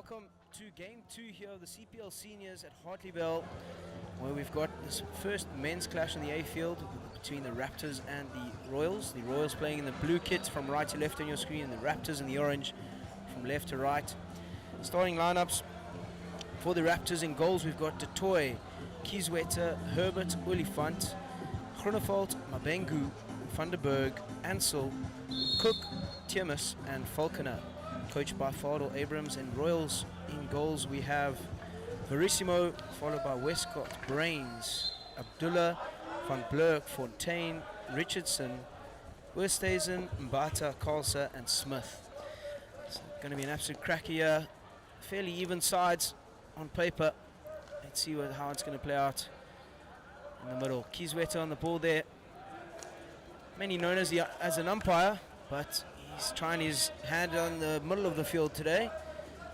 Welcome to game 2 here of the CPL Seniors at Hartleyville, where we've got this first men's clash on the A field between the Raptors and the Royals. The Royals playing in the blue kit from right to left on your screen, and the Raptors in the orange from left to right. Starting lineups for the Raptors: in goals we've got Detoy, Kieswetter, Herbert, Olifant, Groeneveld, Mabengu, Van der Berg, Ansel, Cook, Tiemus and Falconer. Coached by Fardel Abrams. And Royals in goals we have Verissimo, followed by Westcott, Brains, Abdullah, Van Blurk, Fontaine, Richardson, Westhuizen, Mbata, Kalsa and Smith. It's going to be an absolute cracker here. Fairly even sides on paper. Let's see how it's going to play out in the middle. Kieswetter on the ball there. Many known as an umpire, but he's trying his hand on the middle of the field today.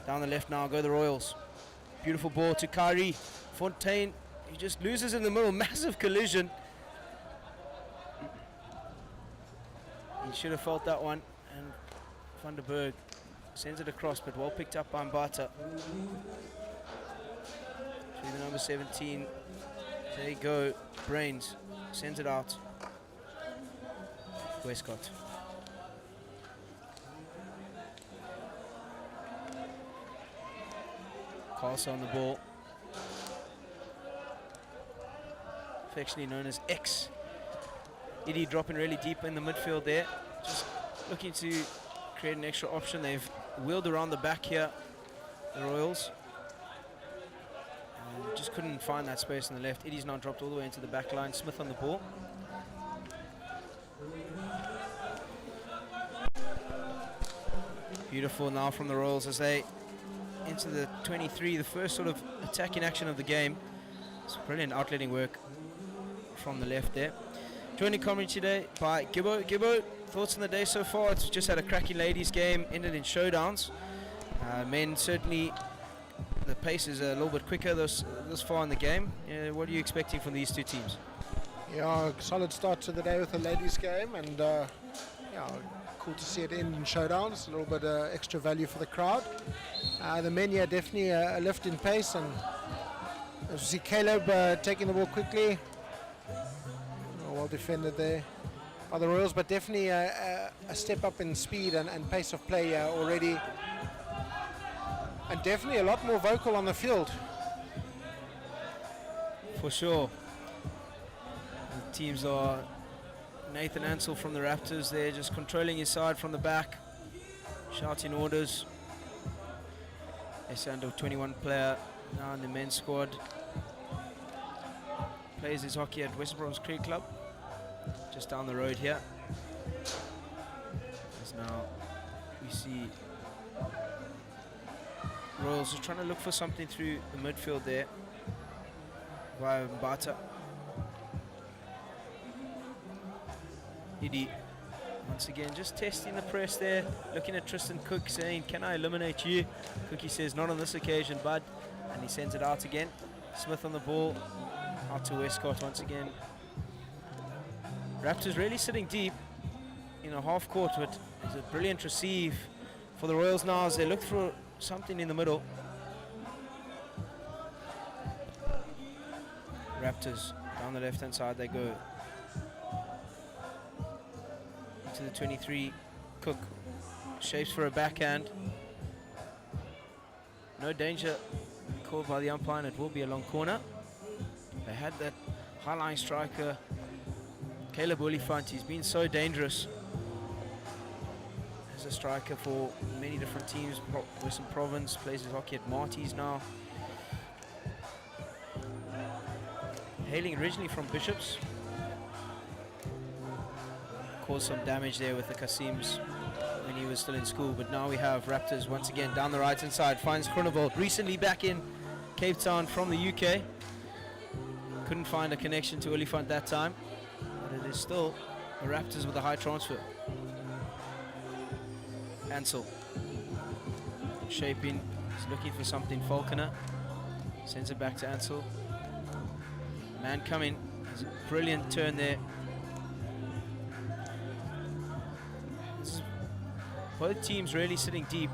Down the left now go the Royals. Beautiful ball to Kyrie. Fontaine, he just loses in the middle. Massive collision. He should have felt that one. And Van der Berg sends it across, but well picked up by Mbata. Through the number 17. There you go. Brains sends it out. Westcott. Carlson on the ball, affectionately known as X. Iddy dropping really deep in the midfield there, just looking to create an extra option. They've wheeled around the back here, the Royals, and just couldn't find that space on the left. Iddy's now dropped all the way into the back line. Smith on the ball. Beautiful now from the Royals as they into the 23, the first sort of attacking action of the game. It's brilliant outletting work from the left there. Joining commentary today by Gibbo. Gibbo, thoughts on the day so far? It's just had a cracking ladies game, ended in showdowns. Men, certainly the pace is a little bit quicker this far in the game. What are you expecting from these two teams? Yeah, solid start to the day with the ladies game, and cool to see it end in showdowns. A little bit extra value for the crowd. The men here definitely a lift in pace, and as you see Caleb taking the ball quickly. Well defended there by the Royals, but definitely a step up in speed and pace of play already, and definitely a lot more vocal on the field. For sure. The teams are Nathan Ansel from the Raptors there, just controlling his side from the back, shouting orders. SA under 21 player now in the men's squad. Plays his hockey at Western Province Cricket Club, just down the road here. As now we see Royals are trying to look for something through the midfield there via Mbata. Iddy once again just testing the press there, looking at Tristan Cook saying, can I eliminate you? Cookie says, not on this occasion, bud, and he sends it out again. Smith on the ball, out to Westcott once again. Raptors really sitting deep in a half court, but it's a brilliant receive for the Royals now as they look for something in the middle. Raptors down the left hand side they go. To the 23, Cook shapes for a backhand. No danger called by the umpire, and it will be a long corner. They had that high-line striker, Caleb Olifant. He's been so dangerous as a striker for many different teams. Western Province, plays his hockey at Marty's now. Hailing originally from Bishops. Caused some damage there with the Kasims when he was still in school, but now we have Raptors once again down the right hand side. Finds Groeneveld, recently back in Cape Town from the UK. Couldn't find a connection to Olifant that time, but it is still the Raptors with a high transfer. Ansel shaping, he's looking for something. Falconer sends it back to Ansel. Man coming, there's a brilliant turn there. Both teams really sitting deep.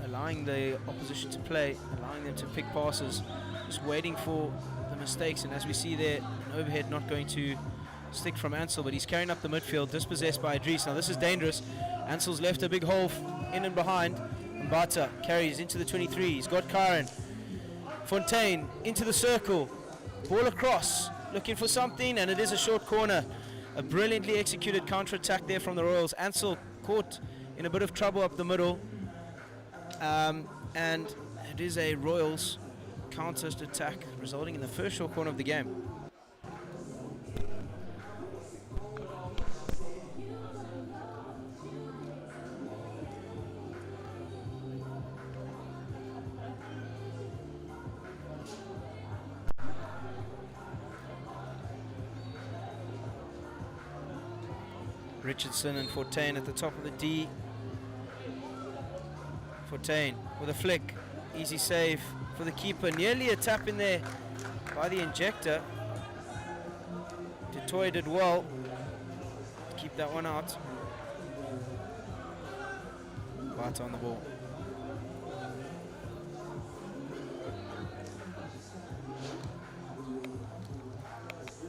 A allowing the opposition to play, allowing them to pick passes, just waiting for the mistakes. And as we see there, an overhead not going to stick from Ansel, but he's carrying up the midfield, dispossessed by Idris. Now this is dangerous. Ansel's left a big hole in and behind. Mbata carries into the 23. He's got Kyron. Fontaine into the circle. Ball across, looking for something, and it is a short corner. A brilliantly executed counter-attack there from the Royals. Ansel caught in a bit of trouble up the middle. And it is a Royals counter-attack resulting in the first short corner of the game. Richardson and Fontaine at the top of the D. Fontaine with a flick, easy save for the keeper. Nearly a tap in there by the injector. Dutoy did well to keep that one out. Bata on the ball.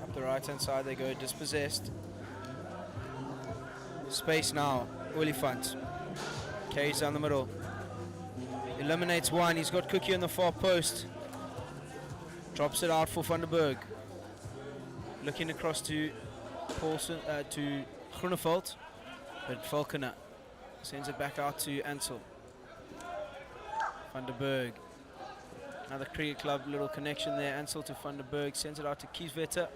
Up the right hand side they go, dispossessed. Space now, Olifant carries down the middle, eliminates one. He's got Cookie on the far post, drops it out for Van der Berg, looking across to Paulson, to Groeneveld, but Falconer sends it back out to Ansel. Van der Berg, another cricket club little connection there. Ansel to Van der Berg, sends it out to Kieswetter.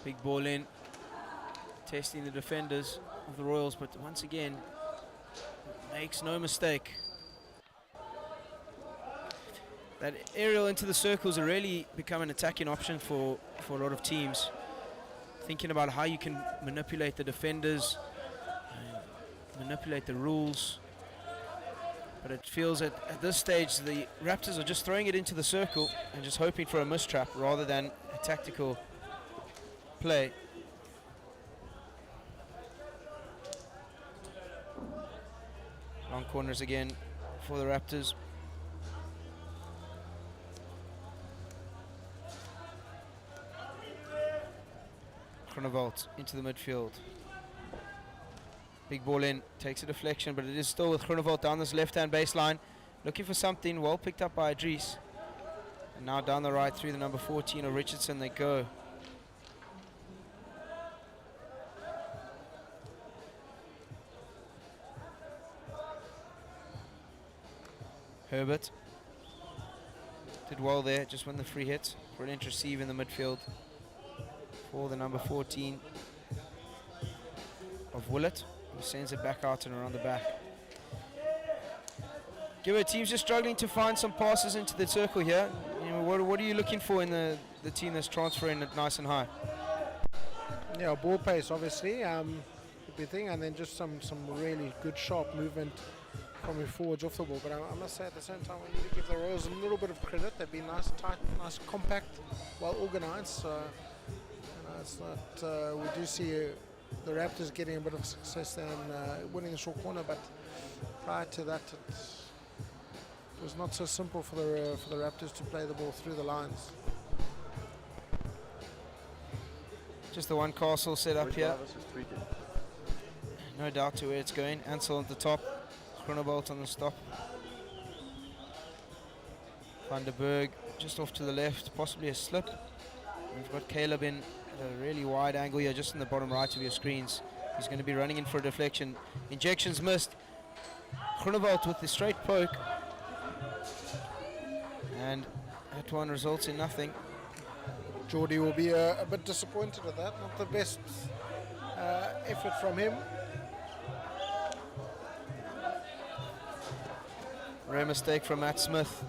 Big ball in, testing the defenders of the Royals, but once again, makes no mistake. That aerial into the circles are really become an attacking option for a lot of teams. Thinking about how you can manipulate the defenders, manipulate the rules. But it feels that at this stage, the Raptors are just throwing it into the circle and just hoping for a mistrap rather than a tactical play. Long corners again for the Raptors. Groeneveld into the midfield. Big ball in, takes a deflection, but it is still with Groeneveld down this left-hand baseline. Looking for something, well picked up by Idris. And now down the right through the number 14 of Richardson they go. Herbert did well there, just won the free hit. Brilliant receive in the midfield for the number 14 of Willett, who sends it back out and around the back. Gibber, team's just struggling to find some passes into the circle here. You know, what are you looking for in the team that's transferring it nice and high? Yeah, ball pace obviously, the big thing, and then just some really good sharp movement coming forwards off the ball. But I must say at the same time, we need to give the Royals a little bit of credit. They've been nice, tight, nice, compact, well organised. So it's not. We do see the Raptors getting a bit of success there and winning the short corner. But prior to that, it was not so simple for the Raptors to play the ball through the lines. Just the one castle set up here. No doubt to where it's going. Ansel at the top. Groeneveld on the stop. Van der Berg just off to the left, possibly a slip. We've got Caleb in at a really wide angle here, just in the bottom right of your screens. He's going to be running in for a deflection. Injections missed. Groeneveld with the straight poke. And that one results in nothing. Geordie will be a bit disappointed with that. Not the best effort from him. Rare mistake from Matt Smith.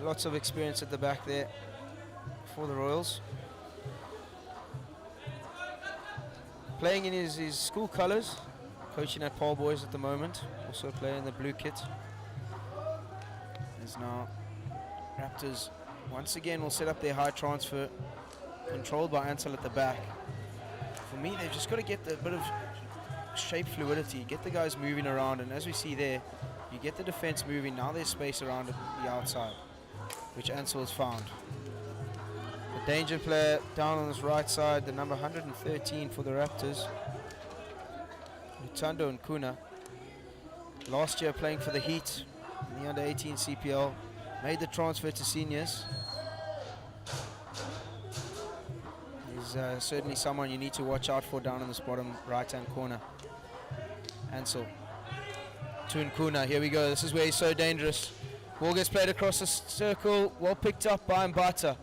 Lots of experience at the back there for the Royals. Playing in his school colours, coaching at Paul Boys at the moment, also playing the blue kit. As now Raptors once again will set up their high transfer. controlled by Ansel at the back. For me, they've just got to get a bit of shape fluidity, get the guys moving around, and as we see there, you get the defense moving. Now there's space around the outside, which Ansel has found. The danger player down on his right side, the number 113 for the Raptors, Lutando and Kuna. Last year playing for the Heat in the under-18 CPL, made the transfer to seniors. He's certainly someone you need to watch out for down in this bottom right-hand corner. Ansel to Nkuna, here we go, this is where he's so dangerous. Ball gets played across the circle, well picked up by Mbata.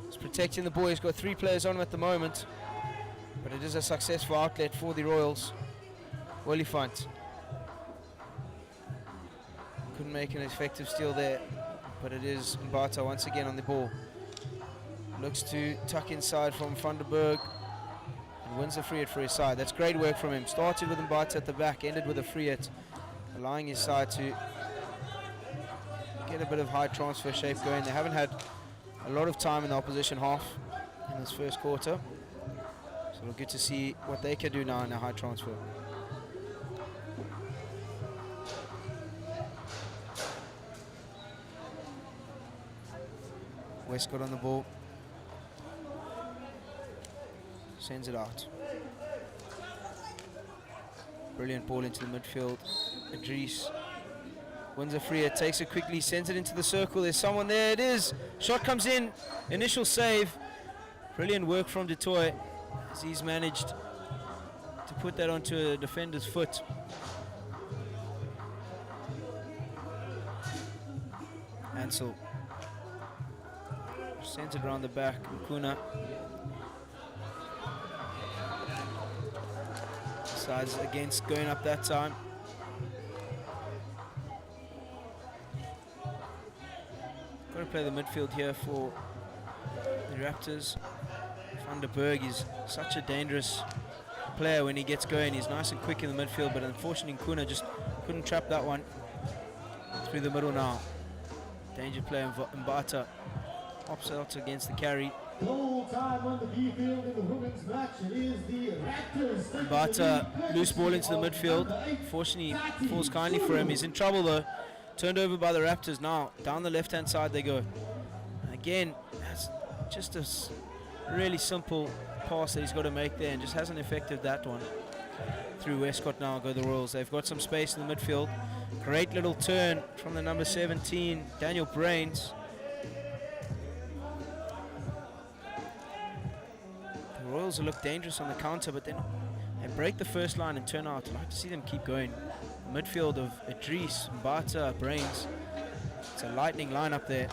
He's protecting the ball, he's got 3 players on him at the moment, but it is a successful outlet for the Royals. Olifant couldn't make an effective steal there, but it is Mbata once again on the ball. Looks to tuck inside from Van der Berg and wins the free hit for his side. That's great work from him. Started with Mbata at the back, ended with a free hit, allowing his side to get a bit of high transfer shape going. They haven't had a lot of time in the opposition half in this first quarter, so it'll be good to see what they can do now in a high transfer. Westcott on the ball. Sends it out. Brilliant ball into the midfield. Idris wins a free hit, takes it quickly, sends it into the circle. There's someone there, it is. Shot comes in, initial save. Brilliant work from Detoy as he's managed to put that onto a defender's foot. Ansel sends it around the back. Nkuna decides against going up that time. Got to play the midfield here for the Raptors. Van der Berg is such a dangerous player when he gets going. He's nice and quick in the midfield, but unfortunately Nkuna just couldn't trap that one through the middle now. Danger player Mbata opts out against the carry. Goal time on the B field in the women's match. It is the Raptors. Mbata, loose ball into the midfield. Fortunately, falls kindly for him. He's in trouble though. Turned over by the Raptors now. Down the left-hand side they go. Again, that's just a really simple pass that he's got to make there, and just hasn't effected that one. Through Westcott now go the Royals. They've got some space in the midfield. Great little turn from the number 17, Daniel Brains. The Royals will look dangerous on the counter, but then they break the first line and turn out. I'd like to see them keep going. The midfield of Idris, Mbata, Brains. It's a lightning lineup there.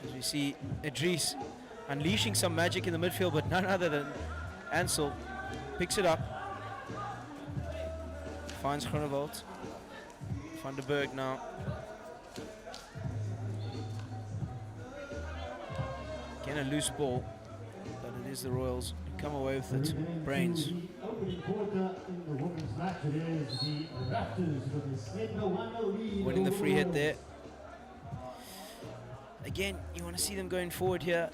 As we see Idris unleashing some magic in the midfield, but none other than Ansel picks it up. Finds Groenewald. Van der Berg now. Again a loose ball, but it is the Royals who come away with it. Brains. Winning the free hit there. Again, you want to see them going forward here.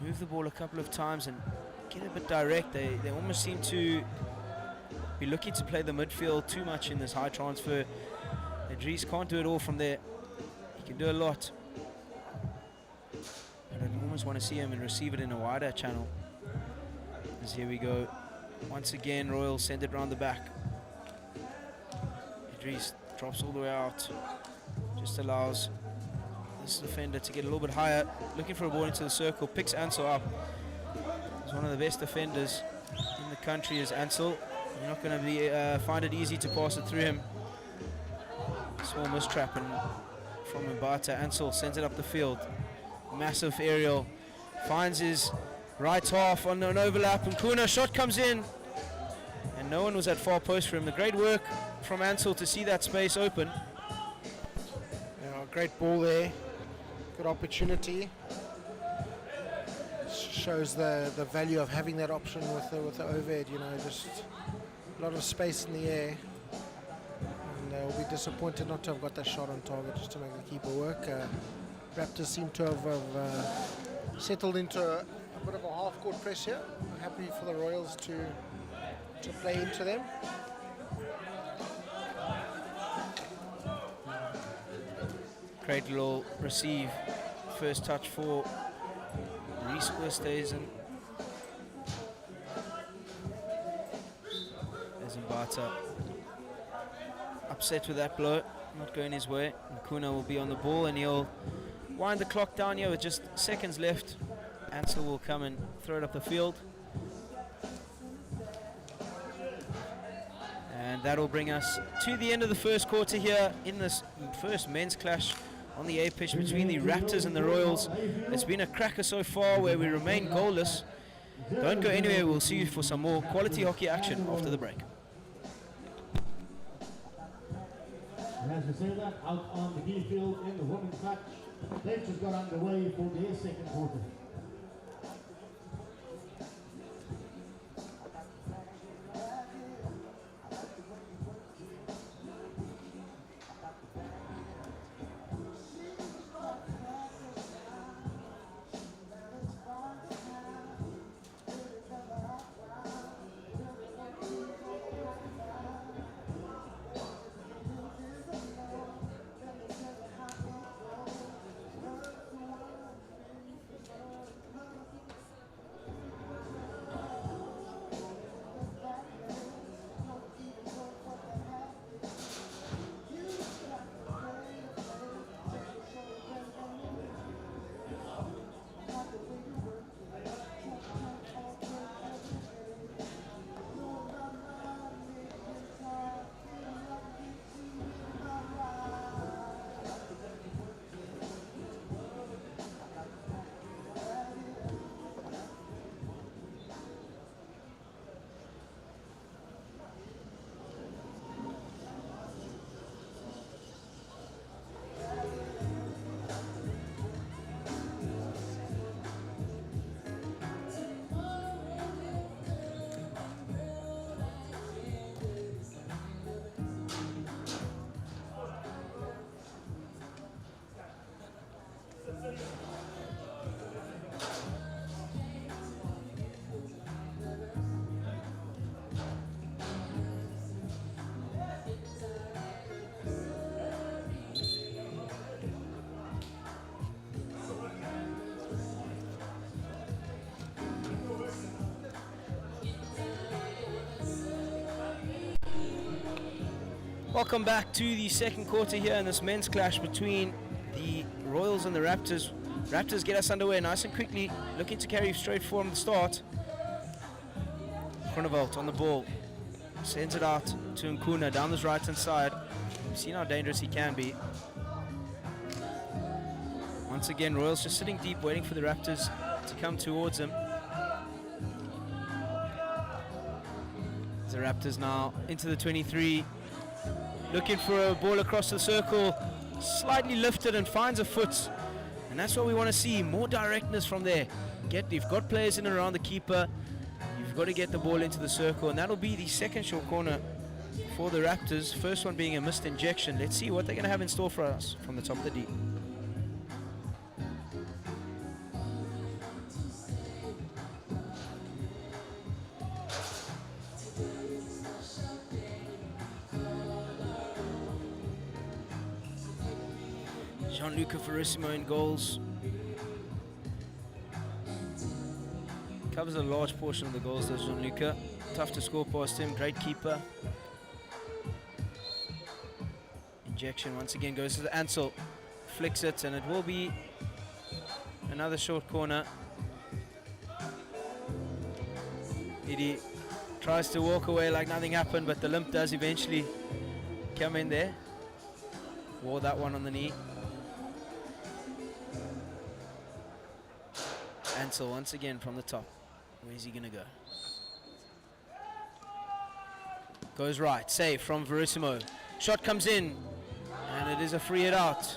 They move the ball a couple of times and get a bit direct. They almost seem to be looking to play the midfield too much in this high transfer. Idris can't do it all from there. He can do a lot, but I almost want to see him and receive it in a wider channel. As here we go. Once again, Royals send it round the back. Idris drops all the way out. Just allows this defender to get a little bit higher. Looking for a ball into the circle. Picks Ansel up. He's one of the best defenders in the country is Ansel. You're not going to be find it easy to pass it through him. Small mistrap and from Mbata. Ansel sends it up the field. Massive aerial. Finds his right half on an overlap. And Kuna shot comes in. And no one was at far post for him. The great work from Ansel to see that space open. Yeah, great ball there. Good opportunity. Shows the value of having that option with the overhead. You know, just a lot of space in the air. And they'll be disappointed not to have got that shot on target just to make the keeper work. Raptors seem to have settled into a bit of a half-court press here. Happy for the Royals to play into them. Cradle will receive first touch for Reese Oosthuizen. As Mbata upset with that blow, not going his way. Nkuna will be on the ball and he'll wind the clock down here with just seconds left. Ansel will come and throw it up the field. And that'll bring us to the end of the first quarter here in this first men's clash on the A pitch between the Raptors and the Royals. It's been a cracker so far where we remain goalless. Don't go anywhere, we'll see you for some more quality hockey action after the break. And as we say that, out on the B field in the women's match, they've just got underway for their second quarter. Welcome back to the second quarter here in this men's clash between the Royals and the Raptors. Raptors get us underway nice and quickly, looking to carry straight from the start. Groenewald on the ball, sends it out to Nkuna down this right hand side. We've seen how dangerous he can be. Once again, Royals just sitting deep, waiting for the Raptors to come towards him. The Raptors now into the 23. Looking for a ball across the circle, slightly lifted and finds a foot. And that's what we want to see, more directness from there. You've got players in and around the keeper, you've got to get the ball into the circle, and that'll be the second short corner for the Raptors. First one being a missed injection. Let's see what they're going to have in store for us from the top of the D. Gianluca Verissimo in goals. Covers a large portion of the goals, does Gianluca. Tough to score past him, great keeper. Injection once again goes to the Ansel. Flicks it and it will be another short corner. Edie tries to walk away like nothing happened, but the limp does eventually come in there. Wore that one on the knee. Ansel once again from the top. Where's he gonna go? Goes right, save from Verissimo. Shot comes in, and it is a free hit out.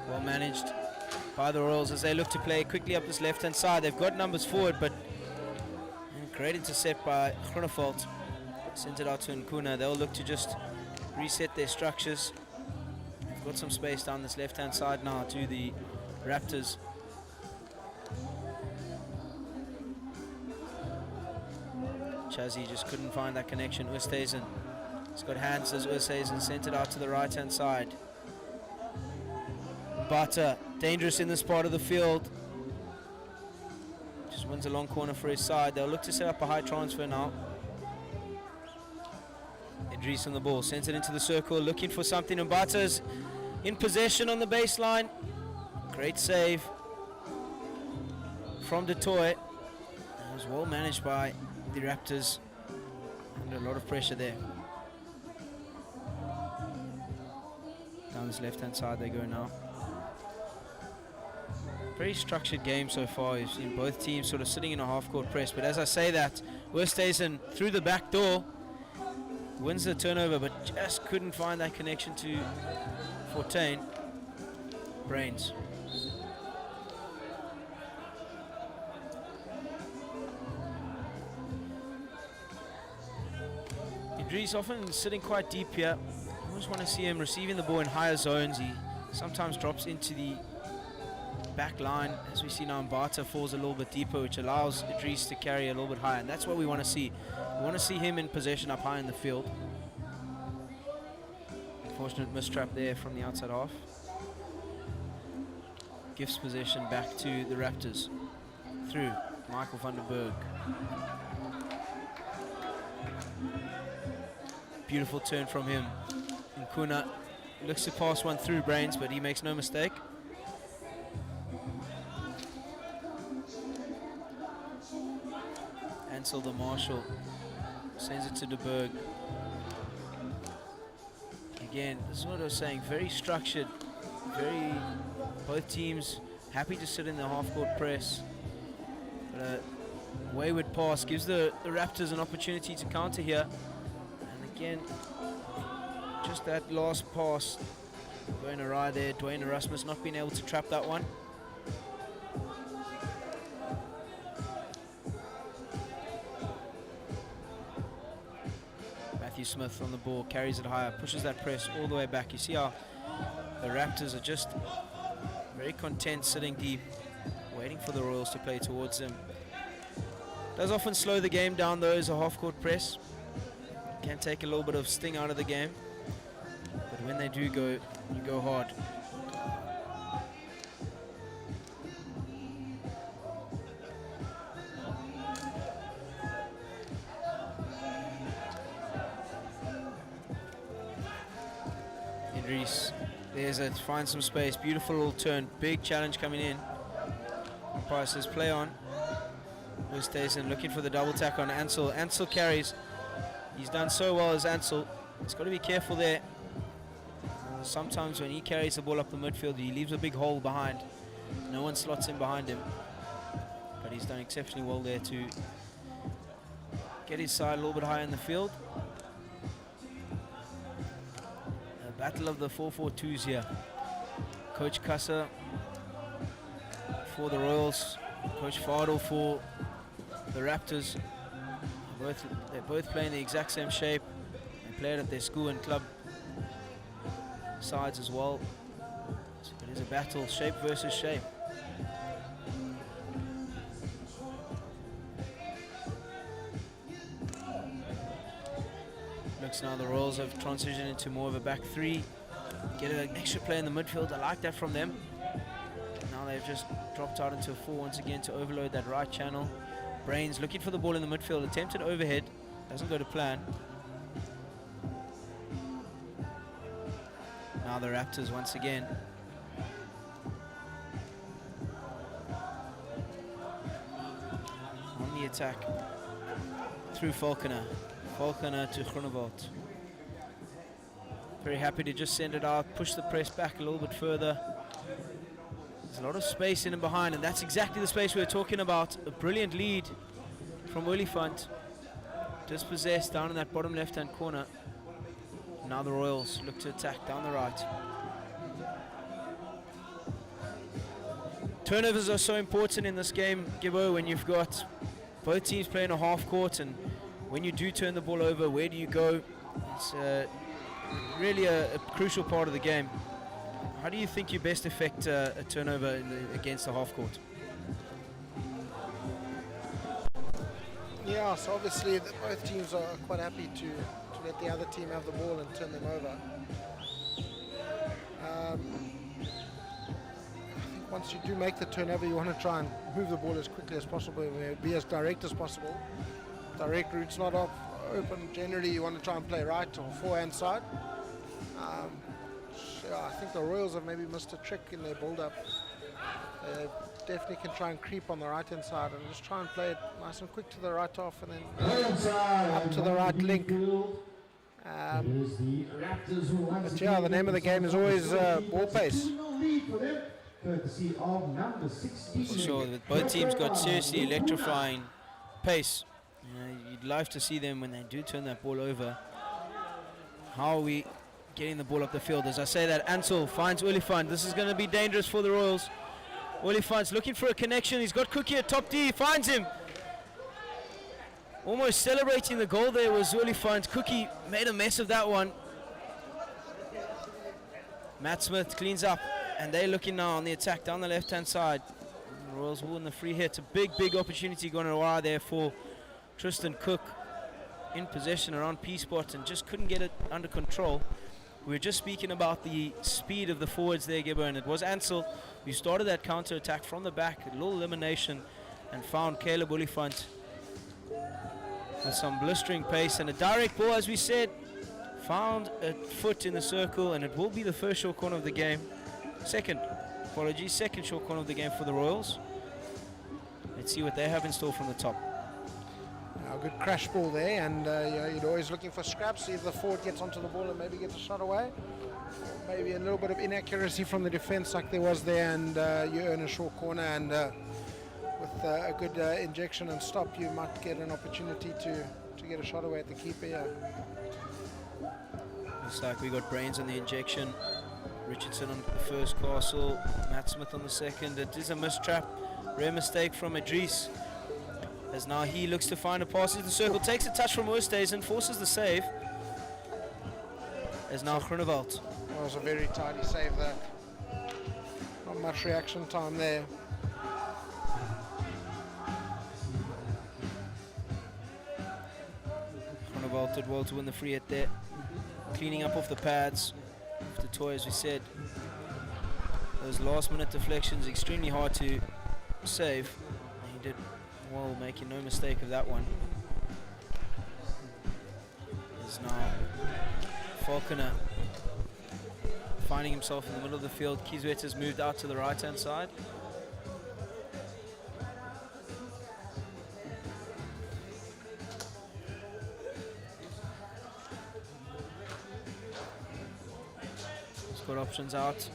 Well managed by the Royals as they look to play quickly up this left-hand side. They've got numbers forward, but great intercept by Groenewald. Sends it out to Nkuna. They'll look to just reset their structures. Got some space down this left-hand side now to the Raptors. Chazzy just couldn't find that connection. Oosthuizen, he's got hands as Oosthuizen sent it out to the right-hand side. Bata, dangerous in this part of the field. Just wins a long corner for his side. They'll look to set up a high transfer now. Idris on the ball, sends it into the circle, looking for something, and Bata's in possession on the baseline. Great save from Du Toit. It was well managed by the Raptors. Under a lot of pressure there. Down this left-hand side they go now. Very structured game so far. You've seen both teams sort of sitting in a half-court press. But as I say that, Oosthuizen through the back door wins the turnover, but just couldn't find that connection to Fortuin. Brains. Idris often sitting quite deep here. I always want to see him receiving the ball in higher zones. He sometimes drops into the back line, as we see now. Bata falls a little bit deeper, which allows Idris to carry a little bit higher, and that's what we want to see. We want to see him in possession up high in the field. Unfortunate mistrap there from the outside half. Gives possession back to the Raptors through Michael van den Berg. Beautiful turn from him. Nkuna looks to pass one through Brains, but he makes no mistake. Ansel the Marshal sends it to De Berg. Again, this is what I was saying, very structured, both teams happy to sit in the half-court press. But a wayward pass gives the Raptors an opportunity to counter here. And again, just that last pass going awry there. Dwayne Erasmus not being able to trap that one. Smith on the ball, carries it higher, pushes that press all the way back. You see how the Raptors are just very content sitting deep, waiting for the Royals to play towards them. Does often slow the game down though, as a half-court press. Can take a little bit of sting out of the game, but when they do go, you go hard. There's it, find some space, beautiful little turn, big challenge coming in. Umpire says play on. Oosthuizen looking for the double tack on Ansel. Ansel carries. He's done so well as Ansel. He's got to be careful there. Sometimes when he carries the ball up the midfield, he leaves a big hole behind. No one slots in behind him. But he's done exceptionally well there to get his side a little bit higher in the field. Battle of the 4-4-2s here. Coach Kassa for the Royals, Coach Fardel for the Raptors. They're both playing the exact same shape. They play it at their school and club sides as well. So it is a battle, shape versus shape. Now the Royals have transitioned into more of a back three. Get an extra play in the midfield. I like that from them. Now they've just dropped out into a 4 once again to overload that right channel. Brains looking for the ball in the midfield. Attempted overhead. Doesn't go to plan. Now the Raptors once again. On the attack. Through Falconer. Falconer to Groenewald. Very happy to just send it out, push the press back a little bit further. There's a lot of space in and behind, and that's exactly the space we were talking about. A brilliant lead from Olifant. Dispossessed down in that bottom left-hand corner. Now the Royals look to attack down the right. Turnovers are so important in this game, Gibbo, when you've got both teams playing a half court, and when you do turn the ball over, where do you go? It's really a crucial part of the game. How do you think you best affect a turnover against the half court? Yeah, so obviously both teams are quite happy to let the other team have the ball and turn them over. I think once you do make the turnover, you want to try and move the ball as quickly as possible, be as direct as possible. Direct route's not open. Generally, you want to try and play right or forehand side. So I think the Royals have maybe missed a trick in their build-up. They definitely can try and creep on the right-hand side and just try and play it nice and quick to the right half and then up to the right link. But yeah, the name of the game is always ball pace. For sure, both teams got seriously electrifying pace. You'd love to see them when they do turn that ball over. How are we getting the ball up the field? As I say that, Ansel finds Olifant. This is going to be dangerous for the Royals. Olifant's looking for a connection. He's got Cookie at top D. He finds him. Almost celebrating the goal there was Olifant. Cookie made a mess of that one. Matt Smith cleans up, and they're looking now on the attack down the left-hand side. The Royals will win the free hit. A big opportunity going awry there for Tristan Cook. In possession around P-spot and just couldn't get it under control. We were just speaking about the speed of the forwards there, Gibber, and it was Ansel who started that counter-attack from the back, a little elimination, and found Caleb Olifant with some blistering pace and a direct ball, as we said. Found a foot in the circle, and it will be the first short corner of the game. Second short corner of the game for the Royals. Let's see what they have in store from the top. A good crash ball there, and you're always looking for scraps. See if the forward gets onto the ball and maybe gets a shot away. Maybe a little bit of inaccuracy from the defense like there was there, and you earn a short corner, and with a good injection and stop, you might get an opportunity to get a shot away at the keeper. Yeah. Looks like we got Brains on the injection. Richardson on the first castle, Matt Smith on the second. It is a mistrap, rare mistake from Idris. As now he looks to find a pass into the circle, takes a touch from Oosthuizen and forces the save. As now Groenewald. That was a very tidy save there. Not much reaction time there. Groenewald did well to win the free hit there. Cleaning up off the pads, off the toy, as we said. Those last minute deflections extremely hard to save. And he did well, making no mistake of that one. Is now Falconer finding himself in the middle of the field. Kieswet has moved out to the right hand side. He's got options out.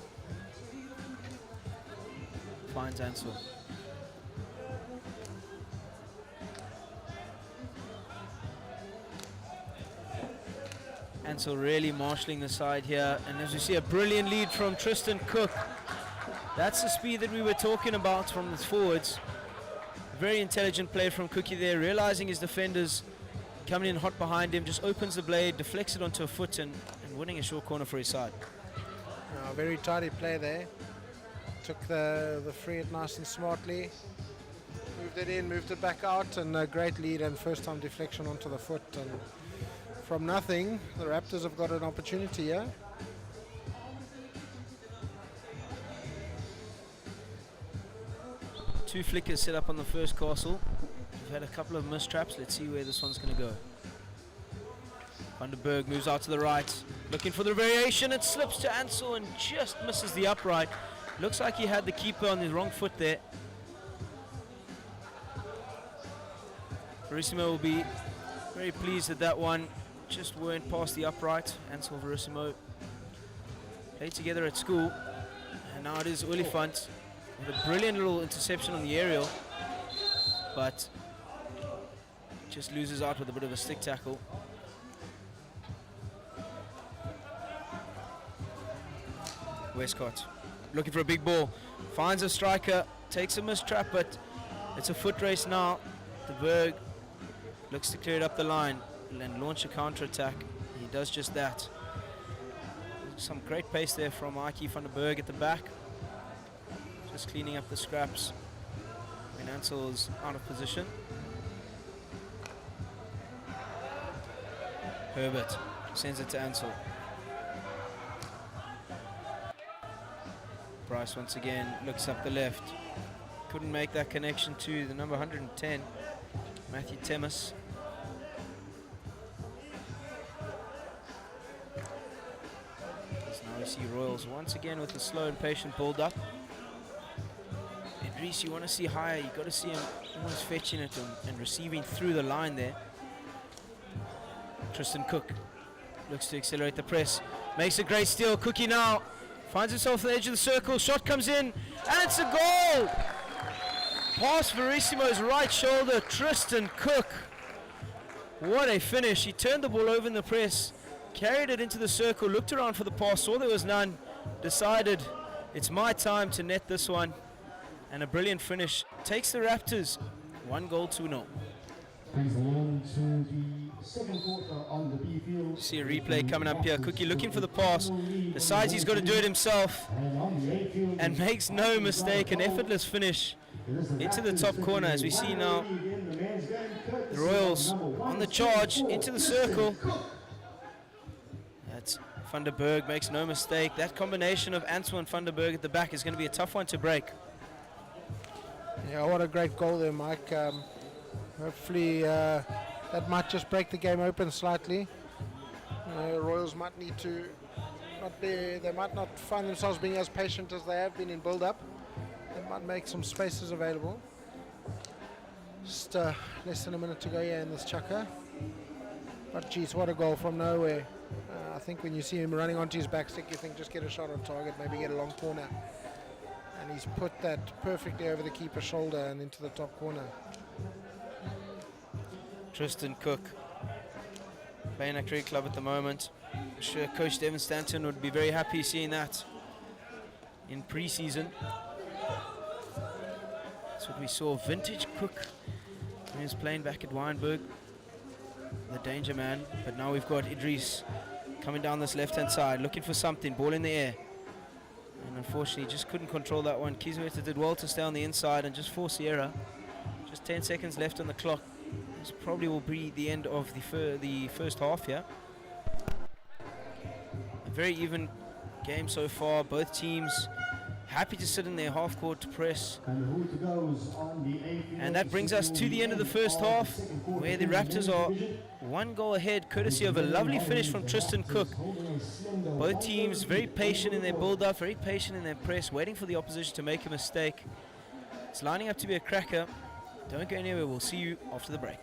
Finds Ansel. Ansel really marshalling the side here, and as we see, a brilliant lead from Tristan Cook. That's the speed that we were talking about from the forwards. Very intelligent play from Cookie there, realizing his defenders coming in hot behind him, just opens the blade, deflects it onto a foot, and winning a short corner for his side. Very tidy play there. Took the free hit nice and smartly. Moved it in, moved it back out, and a great lead and first time deflection onto the foot. And from nothing, the Raptors have got an opportunity here. Two flickers set up on the first castle. We've had a couple of mistraps. Let's see where this one's going to go. Van der Berg moves out to the right, looking for the variation. It slips to Ansel and just misses the upright. Looks like he had the keeper on his wrong foot there. Verissimo will be very pleased that that one just went past the upright. Ansel Verissimo played together at school, and now it is Olifant with a brilliant little interception on the aerial, but just loses out with a bit of a stick tackle. Westcott looking for a big ball, finds a striker, takes a mistrap, but it's a foot race now. De Berg looks to clear it up the line and launch a counter attack. He does just that. Some great pace there from Ike van der Berg at the back. Just cleaning up the scraps when Ansel is out of position. Herbert sends it to Ansel. Bryce once again looks up the left. Couldn't make that connection to the number 110, Matthew Temis. As now we see Royals once again with the slow and patient build-up. Idris, you want to see higher, you got to see him almost fetching it and receiving through the line there. Tristan Cook looks to accelerate the press, makes a great steal. Cookie now finds himself at the edge of the circle, shot comes in, and it's a goal! Pass Verissimo's right shoulder, Tristan Cook. What a finish. He turned the ball over in the press, carried it into the circle, looked around for the pass, saw there was none, decided it's my time to net this one, and a brilliant finish. Takes the Raptors 1-0. Brings along to the second quarter on the B field. See a replay coming up here. Cookie looking for the pass, decides he's got to do it himself, and makes no mistake. An effortless finish into the top corner, as we see now the Royals on the charge into the circle. That's van der Berg, makes no mistake. That combination of Ansel and van der Berg at the back is going to be a tough one to break. Yeah, what a great goal there, Mike. Hopefully that might just break the game open slightly. Royals might need to they might not find themselves being as patient as they have been in build-up. They might make some spaces available. Just less than a minute to go here in this chukker. But geez, what a goal from nowhere. I think when you see him running onto his back stick, you think just get a shot on target, maybe get a long corner. And he's put that perfectly over the keeper's shoulder and into the top corner. Tristan Cook playing at Cricket Club at the moment. I'm sure Coach Devin Stanton would be very happy seeing that in pre-season. That's what we saw, vintage Cook when he was playing back at Wynberg, the danger man. But now we've got Idris coming down this left-hand side, looking for something, ball in the air. And unfortunately just couldn't control that one. Kiesewetter did well to stay on the inside and just force the error. Just 10 seconds left on the clock. This probably will be the end of the first half here. A very even game so far. Both teams happy to sit in their half-court press. And that brings us to the end of the first half, where the Raptors are 1 goal ahead, courtesy of a lovely finish from Tristan Cook. Both teams very patient in their build-up, very patient in their press, waiting for the opposition to make a mistake. It's lining up to be a cracker. Don't go anywhere, we'll see you after the break.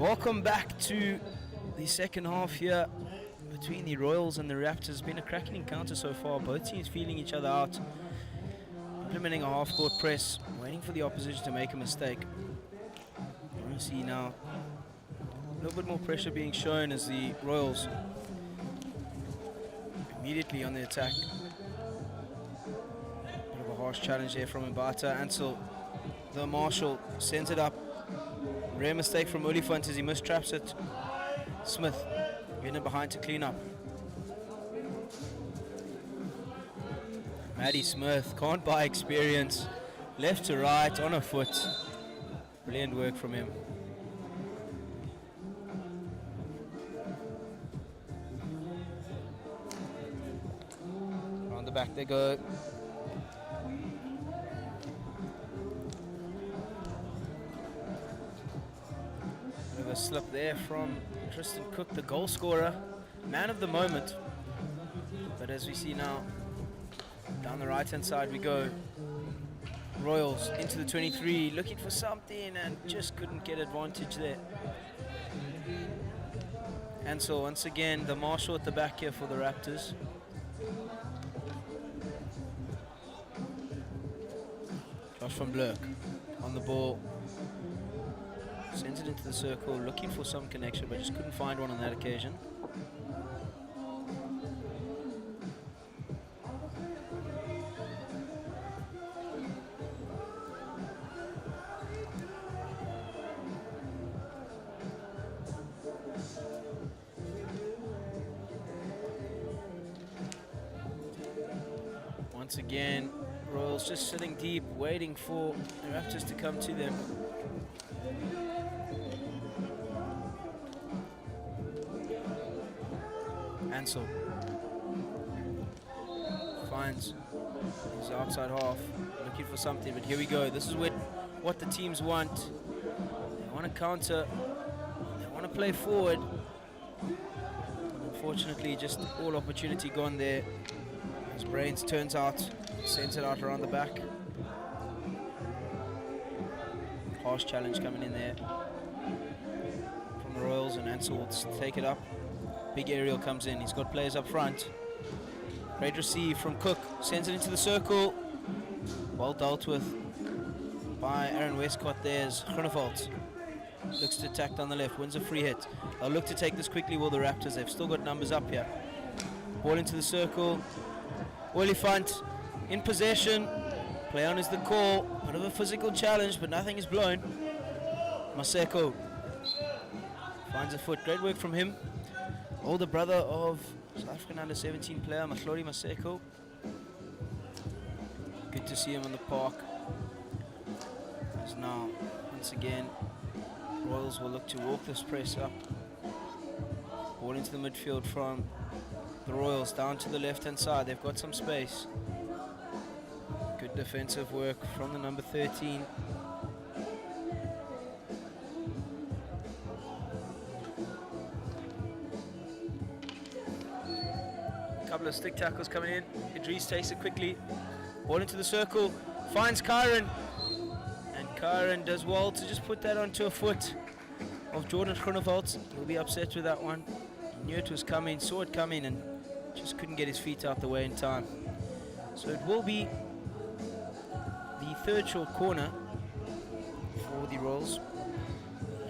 Welcome back to the second half here between the Royals and the Raptors. It's been a cracking encounter so far. Both teams feeling each other out, implementing a half-court press, waiting for the opposition to make a mistake. You want to see now a little bit more pressure being shown as the Royals immediately on the attack. Bit of a harsh challenge there from Mbata. Ansel, the Marshall, sends it up. Rare mistake from Olifant as he mistraps it. Smith getting it behind to clean up. Maddie Smith, can't buy experience. Left to right, on a foot. Brilliant work from him. On the back they go. Bit of a slip there from Tristan Cook, the goal scorer, man of the moment. But as we see now, down the right hand side we go. Royals into the 23, looking for something and just couldn't get advantage there. And so once again, the Marshall at the back here for the Raptors. Josh van Blurk on the ball. Sends it into the circle, looking for some connection, but just couldn't find one on that occasion. Once again, Royals just sitting deep, waiting for the Raptors to come to them. Ansel finds his outside half, looking for something, but here we go. This is what the teams want. They want to counter, they want to play forward. Unfortunately, just all opportunity gone there. As Brains turns out, sends it out around the back. Harsh challenge coming in there from the Royals, and Ansel will take it up. Big aerial comes in, he's got players up front. Great receive from Cook, sends it into the circle. Well dealt with by Aaron Westcott. There's Groenewald. Looks to attack down the left, wins a free hit. They'll look to take this quickly, will the Raptors. They've still got numbers up here. Ball into the circle. Olifant in possession. Play on is the call. Bit of a physical challenge, but nothing is blown. Maseko finds a foot. Great work from him. Older brother of South African under-17 player Mahlori Maseko. Good to see him on the park. As now, once again, Royals will look to walk this press up. Ball into the midfield from the Royals, down to the left-hand side. They've got some space. Good defensive work from the number 13. Couple of stick tackles coming in. Idris takes it quickly. Ball into the circle, finds Kyron. And Kyron does well to just put that onto a foot of Jordan Groenewald. He'll be upset with that one. He knew it was coming, saw it coming, and just couldn't get his feet out the way in time. So it will be the third short corner for the Royals.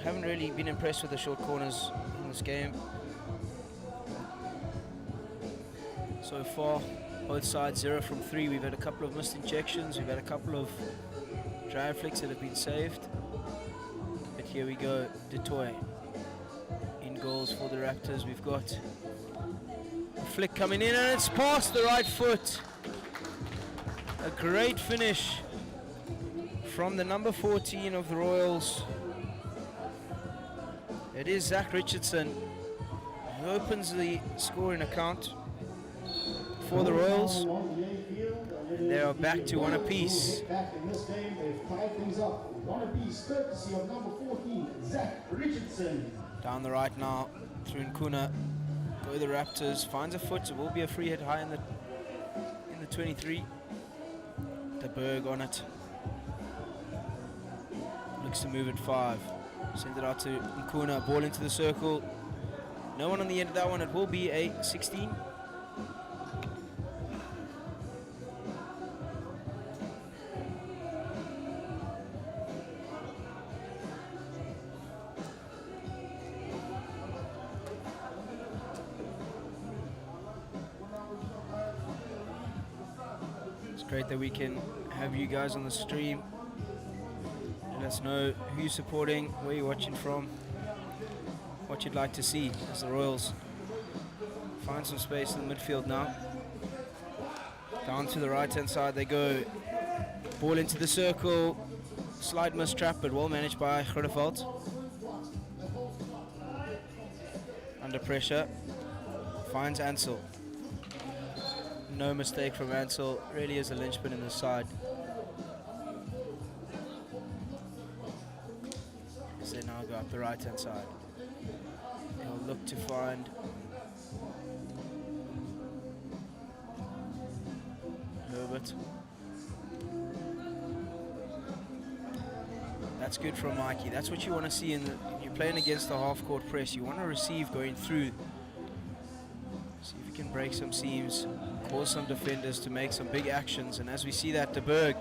Haven't really been impressed with the short corners in this game. So far, both sides 0 from 3. We've had a couple of missed injections. We've had a couple of drive flicks that have been saved. But here we go, Detoy in goals for the Raptors. We've got a flick coming in, and it's past the right foot. A great finish from the number 14 of the Royals. It is Zach Richardson who opens the scoring account for the Royals, and they are back to one apiece. Back in this game, they've tied things up. One apiece, courtesy of number 14, Zach Richardson. Down the right now, through Nkuna. Go the Raptors, finds a foot. It will be a free hit high in the 23. De Berg on it. Looks to move at 5. Send it out to Nkuna, ball into the circle. No one on the end of that one. It will be a 16. It's great that we can have you guys on the stream. Let us know who you're supporting, where you're watching from, what you'd like to see as the Royals find some space in the midfield now. Down to the right hand side they go. Ball into the circle. Slight mistrap, but well managed by Groeneveld. Under pressure. Finds Ansel. No mistake from Ansel. Really is a linchpin in the side. As they now go up the right hand side. They'll look to find Herbert. That's good from Mikey. That's what you want to see in you're playing against the half-court press. You want to receive going through. See if you can break some seams, cause some defenders to make some big actions. And as we see that, De Burg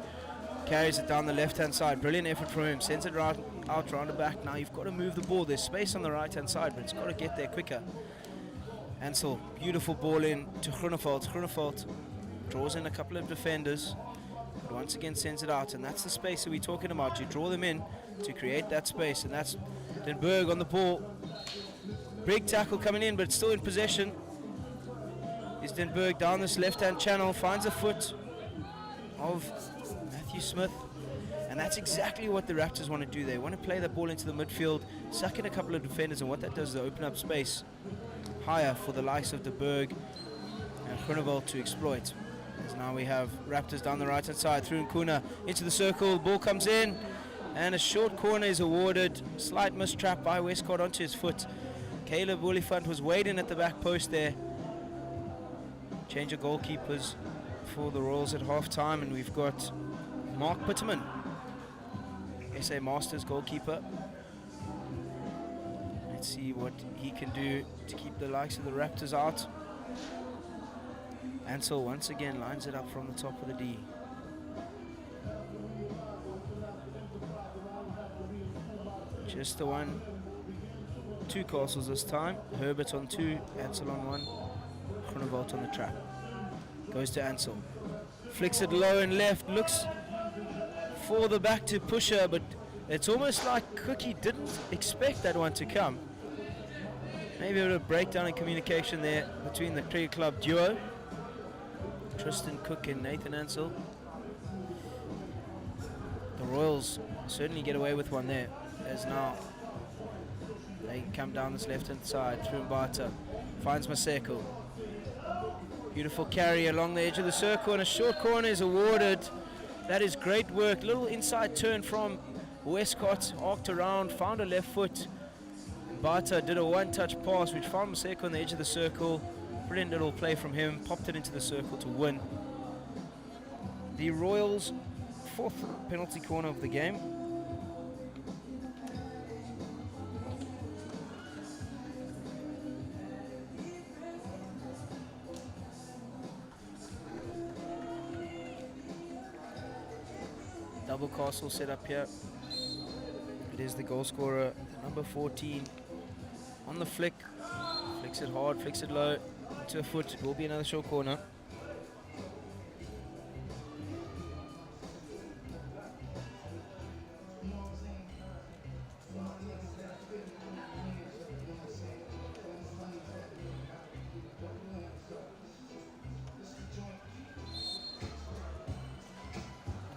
carries it down the left-hand side. Brilliant effort from him. Sends it right out round the back. Now you've got to move the ball. There's space on the right-hand side, but it's got to get there quicker. Ansel, beautiful ball in to Groeneveld. Groeneveld draws in a couple of defenders, but once again sends it out, and that's the space that we're talking about. You draw them in to create that space, and that's Den Burg on the ball. Big tackle coming in, but still in possession. Is Den Burg down this left-hand channel, finds a foot of Matthew Smith, and that's exactly what the Raptors want to do. They want to play the ball into the midfield, suck in a couple of defenders, and what that does is open up space higher for the likes of De Burg and Groeneveld to exploit. As now we have Raptors down the right hand side through Nkuna into the circle. Ball comes in and a short corner is awarded. Slight mistrap by Westcott onto his foot. Caleb Oliphant was waiting at the back post there. Change of goalkeepers for the Royals at half time, and we've got Mark Pitterman, SA Masters goalkeeper. Let's see what he can do to keep the likes of the Raptors out. Ansel once again lines it up from the top of the D. Just the one. Two castles this time. Herbert on two, Ansel on one. Groeneveld on the trap. Goes to Ansel. Flicks it low and left. Looks for the back to Pusher, but it's almost like Cookie didn't expect that one to come. Maybe a bit of breakdown in communication there between the cricket club duo. Tristan Cook and Nathan Ansel. The Royals certainly get away with one there, as now they come down this left-hand side through Mbata. Finds Maseko. Beautiful carry along the edge of the circle, and a short corner is awarded. That is great work. Little inside turn from Westcott, arced around, found a left foot. Mbata did a one-touch pass which found Maseko on the edge of the circle. Brilliant little play from him, popped it into the circle to win. The Royals' fourth penalty corner of the game. Double castle set up here. It is the goal scorer, number 14, on the flick. Flicks it hard, flicks it low, into a foot. It will be another short corner.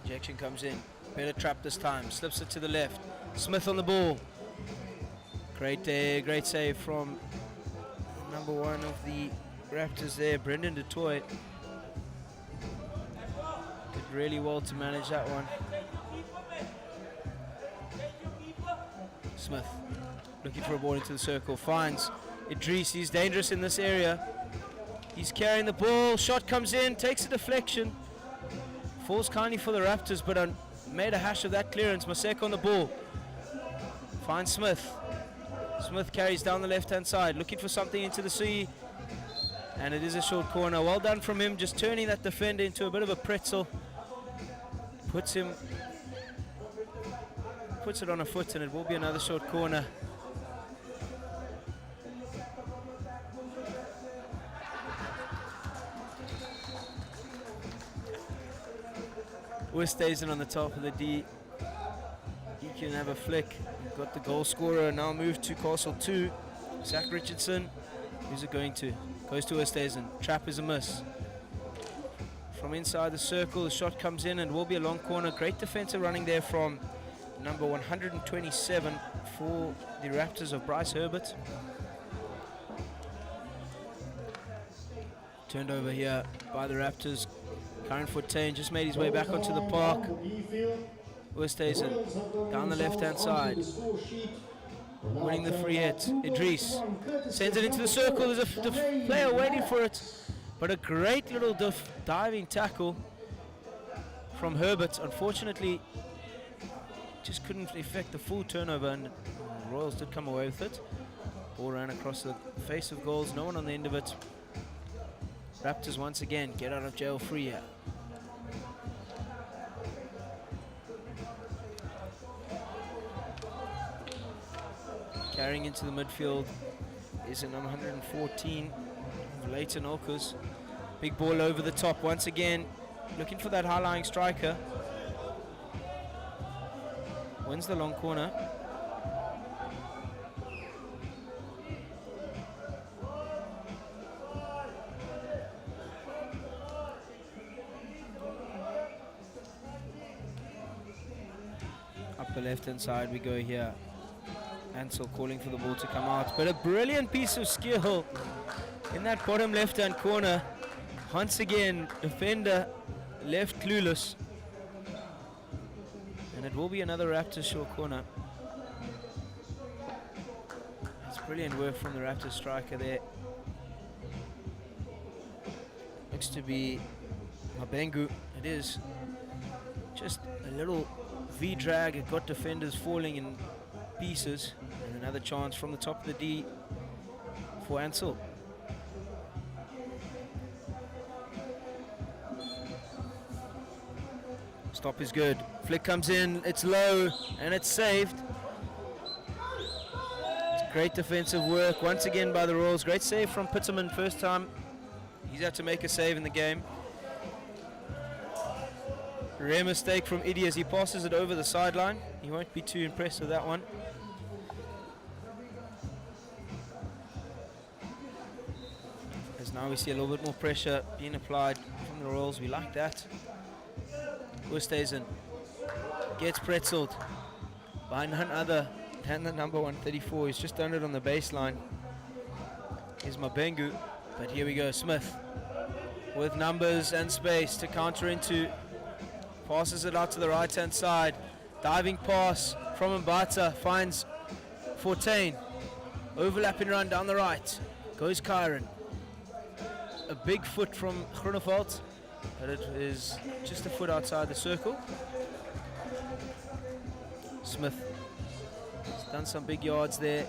Injection comes in. Better trap this time. Slips it to the left. Smith on the ball. Great save from number one of the Raptors there, Brendan DeToy. Did really well to manage that one. Smith looking for a ball into the circle. Finds Idris. He's dangerous in this area. He's carrying the ball. Shot comes in. Takes a deflection. Falls kindly for the Raptors, but made a hash of that clearance. Maseko on the ball. Finds Smith. Smith carries down the left-hand side, looking for something into the sea. And it is a short corner. Well done from him, just turning that defender into a bit of a pretzel. Puts it on a foot, and it will be another short corner. Westhuizen on the top of the D. He can have a flick. We've got the goal scorer now moved to Castle 2. Zach Richardson. Who's it going to? Goes to Westhuizen. Trap is a miss. From inside the circle, the shot comes in and will be a long corner. Great defensive running there from number 127 for the Raptors of Bryce Herbert. Turned over here by the Raptors. Karen Fontaine just made his way back onto the park. Westhuizen down the left-hand side. Winning the free hit. Idris sends it into the circle. There's a player waiting for it. But a great little diving tackle from Herbert. Unfortunately, just couldn't effect the full turnover, and the Royals did come away with it. Ball ran across the face of goals. No one on the end of it. Raptors once again get out of jail free here. Carrying into the midfield is a number 114, Leighton Olkers. Big ball over the top once again, looking for that high-lying striker. Wins the long corner. Up the left-hand side we go here. Ansel calling for the ball to come out, but a brilliant piece of skill in that bottom left-hand corner. Once again, defender left clueless, and it will be another Raptors short corner. It's brilliant work from the Raptors striker there. Looks to be Mabengu. It is just a little V-drag. It got defenders falling in pieces. And another chance from the top of the D for Ansel. Stop is good. Flick comes in, it's low, and it's saved. It's great defensive work once again by the Royals. Great save from Pitterman first time he's had to make a save in the game. Rare mistake from Idi as he passes it over the sideline. He won't be too impressed with that one. As now we see a little bit more pressure being applied from the Royals. We like that. Westhuizen gets pretzeled by none other than the number 134. He's just done it on the baseline. Here's Mabengu, but here we go. Smith with numbers and space to counter into. Passes it out to the right-hand side. Diving pass from Mbata finds Fontaine. Overlapping run down the right. Goes Kyron. A big foot from Groeneveld, but it is just a foot outside the circle. Smith has done some big yards there.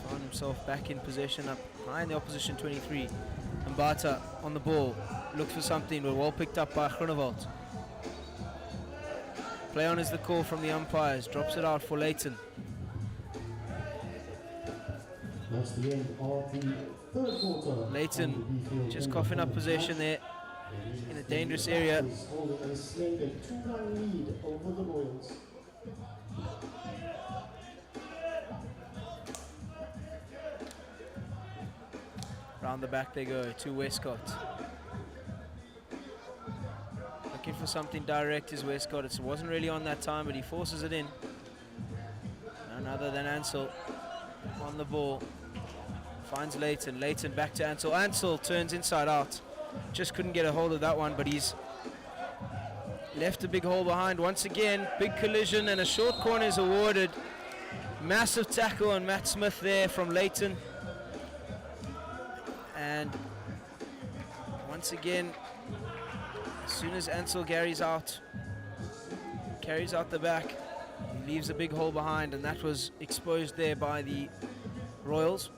Found himself back in possession up high in the opposition 23. Mbata on the ball. Looks for something, but well picked up by Groeneveld. Play on is the call from the umpires. Drops it out for Leighton. That's the end of the third quarter. Leighton just coughing up possession there in a dangerous area. Holding a splendid 2-1 lead over the Royals. Round the back they go to Westcott. Looking for something direct is Westcott. It wasn't really on that time, but he forces it in. None other than Ansel on the ball. Finds Leighton. Leighton back to Ansel. Ansel turns inside out. Just couldn't get a hold of that one, but he's left a big hole behind. Once again, big collision and a short corner is awarded. Massive tackle on Matt Smith there from Leighton. And once again, as soon as Ansel carries out the back, He leaves a big hole behind, and that was exposed there by the Royals.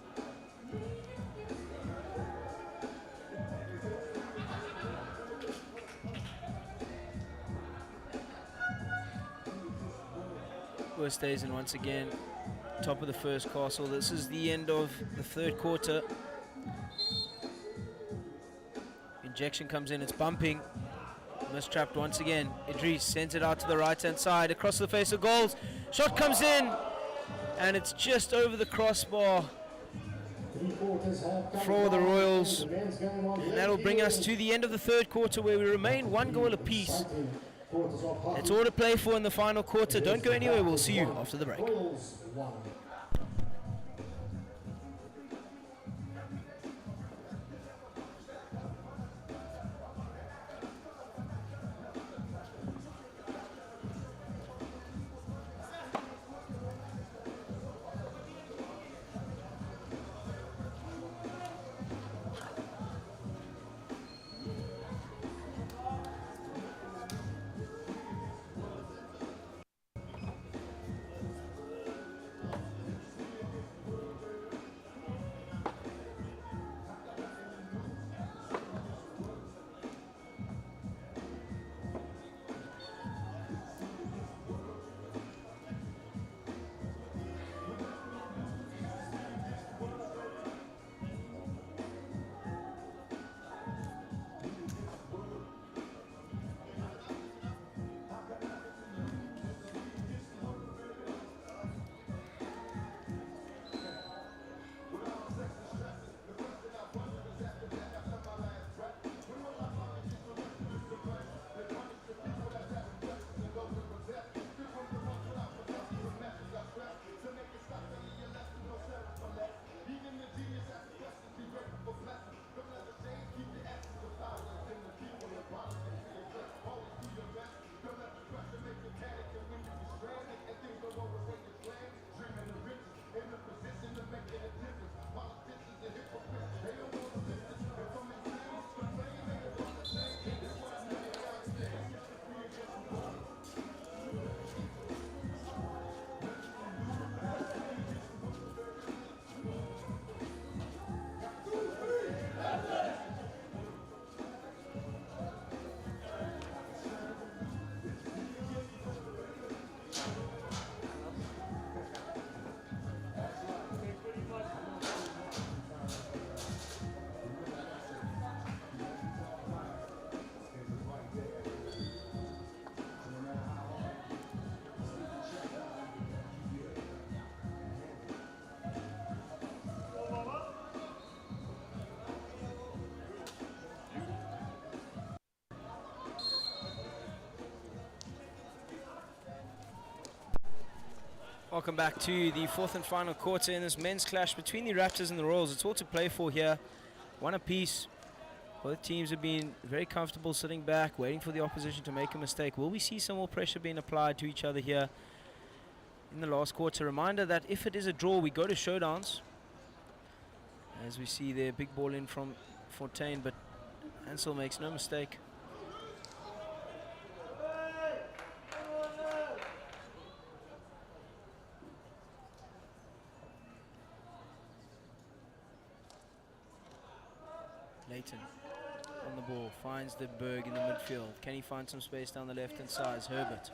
Oosthuizen once again, top of the first castle. This is the end of the third quarter. Injection comes in, it's bumping. Mistrapped once again. Idris sends it out to the right-hand side, across the face of goals. Shot comes in, and it's just over the crossbar for the Royals. And that'll bring us to the end of the third quarter, where we remain one goal apiece. It's all to play for in the final quarter. Don't go anywhere. We'll see you after the break. Welcome back to the fourth and final quarter in this men's clash between the Raptors and the Royals. It's all to play for here. One apiece. Both teams have been very comfortable sitting back, waiting for the opposition to make a mistake. Will we see some more pressure being applied to each other here in the last quarter? Reminder that if it is a draw, we go to showdowns. As we see there, big ball in from Fontaine, but Ansel makes no mistake. Leighton on the ball, finds the Berg in the midfield. Can he find some space down the left-hand side? Herbert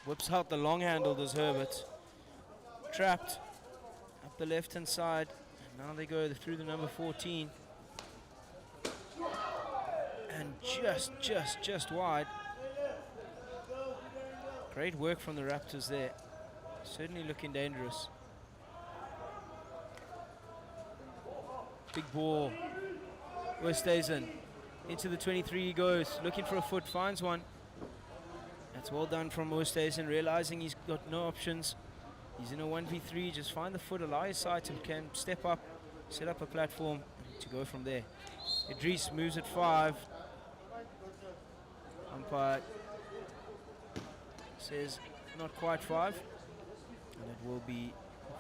whips out the long handle, does Herbert. Trapped up the left-hand side. And now they go through the number 14. And just wide. Great work from the Raptors there. Certainly looking dangerous. Big ball. Oosthuizen into the 23 he goes, looking for a foot, finds one. That's well done from Oosthuizen, realizing he's got no options. He's in a 1v3, just find the foot, allow his side to can step up, set up a platform to go from there. Idris moves at 5. Umpire says not quite 5. And it will be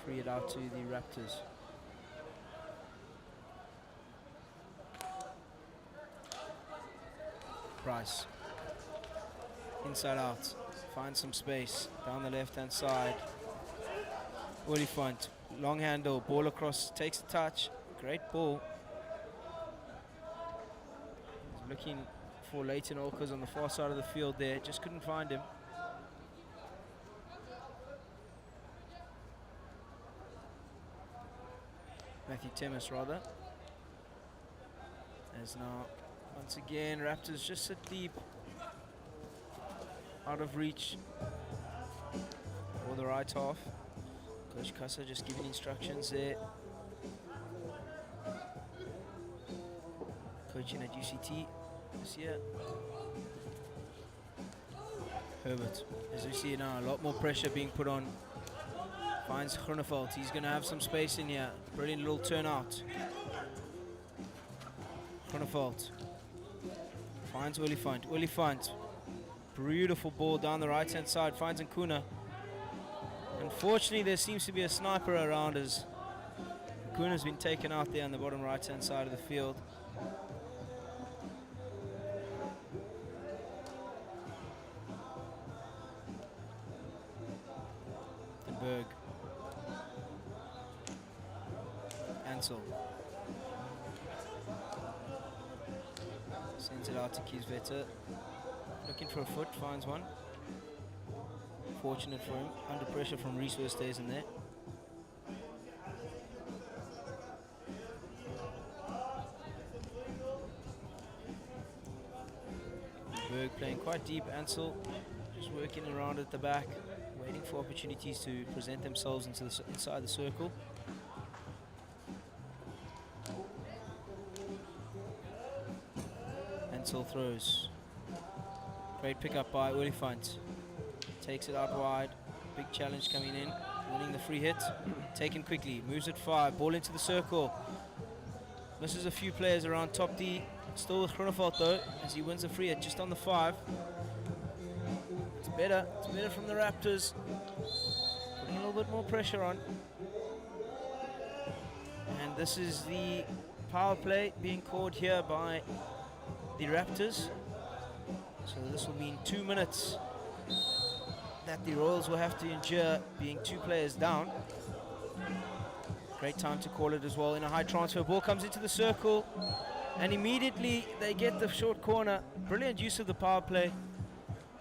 freed out to the Raptors. Price inside out, finds some space down the left-hand side. Olifant, long handle, ball across, takes a touch. Great ball. He's looking for Leighton Olkers on the far side of the field there. Just couldn't find him. Matthew Temis, rather. As now, once again, Raptors just sit deep. Out of reach for the right half. Coach Kassa just giving instructions there. Coaching at UCT this year. Herbert, as we see now, a lot more pressure being put on. Finds Groeneveld. He's going to have some space in here. Brilliant little turnout. Groeneveld finds Olifant. Olifant, beautiful ball down the right hand side, finds Nkuna. Unfortunately, there seems to be a sniper around as Nkuna's been taken out there on the bottom right hand side of the field. Berg. Ansel. Sends it out to Kieswetter. Looking for a foot, finds one. Fortunate for him. Under pressure from Reese stays in there. Berg playing quite deep. Ansel just working around at the back, waiting for opportunities to present themselves into the inside the circle. Ansel throws. Great pickup by Olifant. Takes it out wide. Big challenge coming in. Winning the free hit. Taken quickly. Moves at 5. Ball into the circle. Misses a few players around top D. Still with Groeneveld though, as he wins the free hit just on the 5. It's better. It's better from the Raptors. Putting a little bit more pressure on. And this is the power play being called here by the Raptors. So this will mean 2 minutes that the Royals will have to endure being 2 players down. Great time to call it as well in a high transfer. Ball comes into the circle and immediately they get the short corner. Brilliant use of the power play.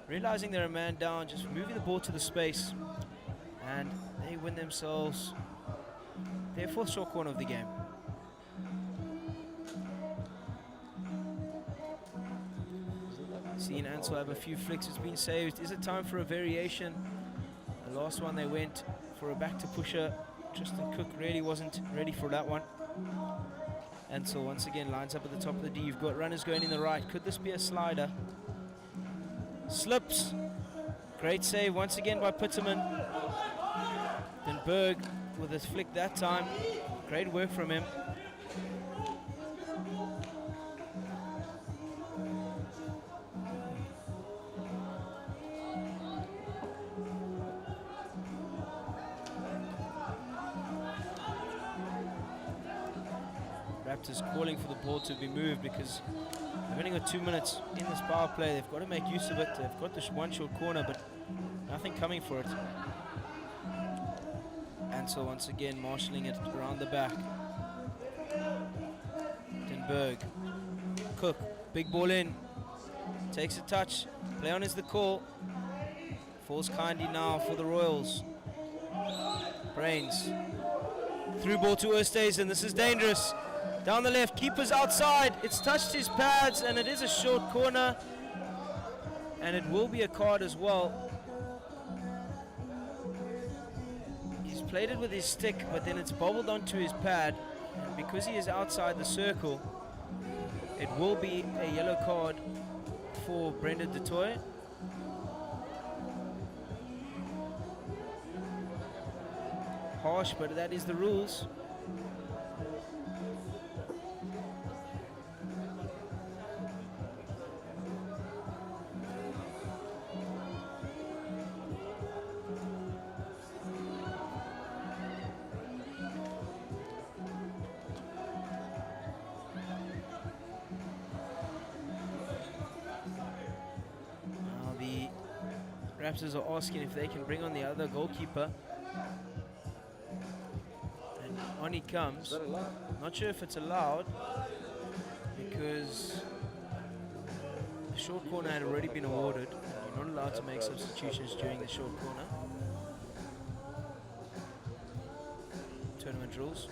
Realizing they're a man down, just moving the ball to the space, and they win themselves their 4th short corner of the game. Seen Ansel have a few flicks. It's been saved. Is it time for a variation? The last one they went for a back to pusher. Tristan Cook really wasn't ready for that one. Ansel once again lines up at the top of the D. You've got runners going in the right. Could this be a slider? Slips. Great save once again by Pitterman. Then Berg with his flick that time. Great work from him. Raptors calling for the ball to be moved because they've only got 2 minutes in this power play. They've got to make use of it. They've got this one short corner, but nothing coming for it. Ansel once again marshalling it around the back. Den Berg. Cook, big ball in. Takes a touch. Play on is the call. Falls kindly now for the Royals. Brains. Through ball to Oosthuizen. This is dangerous. Down the left, keeper's outside. It's touched his pads and it is a short corner. And it will be a card as well. He's played it with his stick, but then it's bobbled onto his pad. And because he is outside the circle, it will be a yellow card for Brendan du Toit. Harsh, but that is the rules. Raptors are asking if they can bring on the other goalkeeper. And on he comes. Not sure if it's allowed because the short corner had already been awarded. You're not allowed to make substitutions during the short corner. Tournament rules.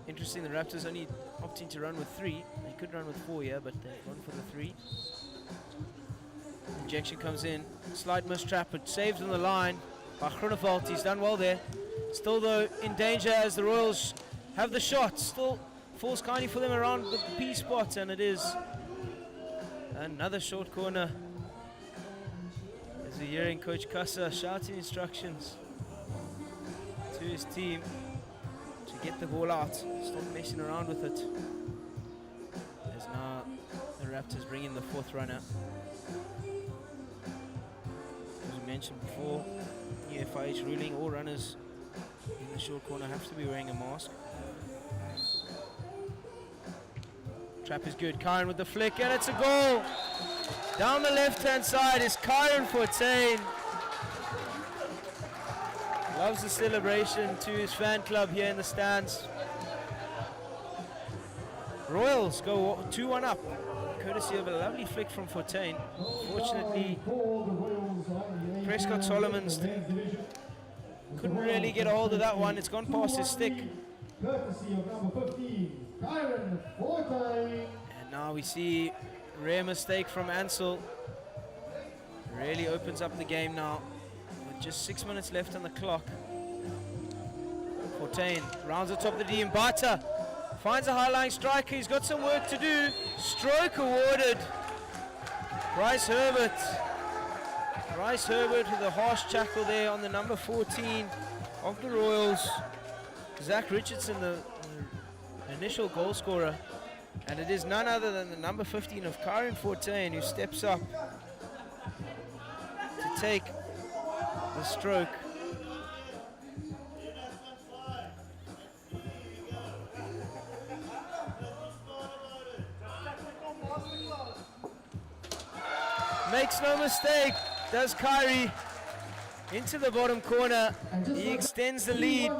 Interesting, the Raptors only opting to run with 3. They could run with 4 here, but they've gone for the 3. Injection comes in. Slight mistrap, but saved on the line by Groenewald. He's done well there. Still, though, in danger as the Royals have the shot. Still falls kindly for them around the P spot, and it is another short corner. As we're hearing Coach Kassa shouting instructions to his team to get the ball out, stop messing around with it. As now the Raptors bring in the 4th runner. As we mentioned before, new FIH ruling, all runners in the short corner have to be wearing a mask. Trap is good, Kyron with the flick, and it's a goal! Down the left-hand side is Kyron Fortuin. Loves the celebration to his fan club here in the stands. Royals go 2-1 up, courtesy of a lovely flick from Fortuin. Fortunately, Prescott Solomons couldn't really get a hold of that one. It's gone past his stick. Courtesy of number 15, Kyron Fortuin. And now we see rare mistake from Ansel. Really opens up the game now. Just 6 minutes left on the clock. Fortuin rounds the top of the D. Mbata finds a high-lying striker. He's got some work to do. Stroke awarded. Bryce Herbert. Bryce Herbert with a harsh tackle there on the number 14 of the Royals. Zach Richardson, the initial goal scorer. And it is none other than the number 15 of Kyron Fortuin who steps up to take the stroke. Makes no mistake, does Kyrie into the bottom corner. He extends the lead.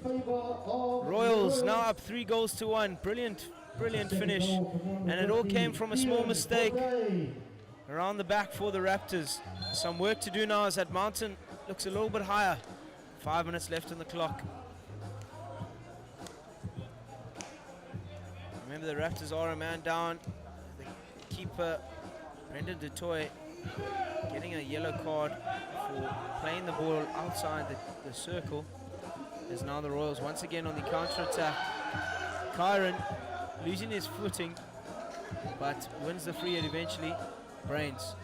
Royals now up 3-1. Brilliant finish. And it all came from a small mistake around the back for the Raptors. Some work to do now as that mountain looks a little bit higher. 5 minutes left on the clock. Remember, the Raptors are a man down. The keeper, Brendan DeToy, getting a yellow card for playing the ball outside the circle. As now the Royals once again on the counter-attack. Kyron losing his footing, but wins the free hit eventually. Brains